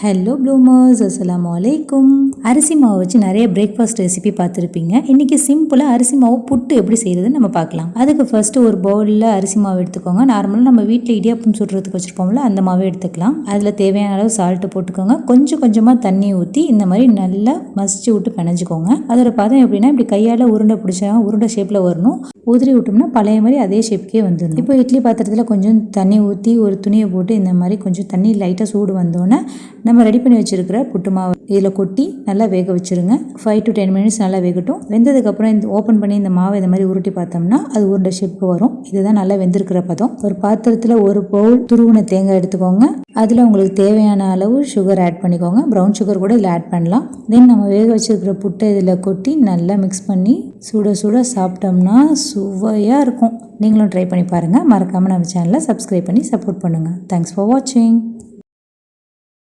Hello bloomers, அஸ்ஸலாமு அலைக்கும். அரிசி மாவு வச்சு நிறைய பிரேக்ஃபாஸ்ட் ரெசிபி பார்த்துருப்பீங்க. இன்றைக்கி சிம்பிளாக அரிசி மாவு புட்டு எப்படி செய்கிறதுன்னு நம்ம பார்க்கலாம். அதுக்கு ஃபர்ஸ்ட்டு ஒரு பவுலில் அரிசி மாவு எடுத்துக்கோங்க. நார்மலாக நம்ம வீட்டில் இடியாப்பம் சுடுறதுக்கு வச்சுருப்போம்ல, அந்த மாவே எடுத்துக்கலாம். அதில் தேவையான அளவு சால்ட்டு போட்டுக்கோங்க. கொஞ்சம் கொஞ்சமாக தண்ணி ஊற்றி இந்த மாதிரி நல்லா மசிச்சு விட்டு பிணைஞ்சிக்கோங்க. அதோட பதம் எப்படின்னா, இப்படி கையால் உருண்டை பிடிச்சா உருண்டை ஷேப்பில் வரணும். உதிரி விட்டோம்னா பழைய மாதிரி அதே ஷேப்புக்கே வந்துடும். இப்போ இட்லி பாத்திரத்தில் கொஞ்சம் தண்ணி ஊற்றி ஒரு துணியை போட்டு இந்த மாதிரி கொஞ்சம் தண்ணி லைட்டாக சூடு வந்தோடனே நம்ம ரெடி பண்ணி வச்சுருக்கிற புட்டு மாவு இதில் கொட்டி நல்லா வேக வச்சுருங்க. 5 to 10 minutes நல்லா வேகட்டும். வெந்ததுக்கப்புறம் இந்த ஓப்பன் பண்ணி இந்த மாவை இந்த மாதிரி உருட்டி பார்த்தோம்னா அது உருண்டை ஷேப்புக்கு வரும். இதுதான் நல்லா வெந்திருக்கிற பதம். ஒரு பாத்திரத்தில் ஒரு பவுல் துருவின தேங்காய் எடுத்துக்கோங்க. அதில் உங்களுக்கு தேவையான அளவு சுகர் ஆட் பண்ணிக்கோங்க. ப்ரௌன் சுகர் கூட இதில் ஆட் பண்ணலாம். தென் நம்ம வேக வச்சுருக்கிற புட்டை இதில் கொட்டி நல்லா மிக்ஸ் பண்ணி சுட சுட சாப்பிட்டோம்னா சுவையாக இருக்கும். நீங்களும் ட்ரை பண்ணி பாருங்கள். மறக்காமல் நம்ம சேனலை சப்ஸ்கிரைப் பண்ணி சப்போர்ட் பண்ணுங்கள். தேங்க்ஸ் ஃபார் வாட்சிங்.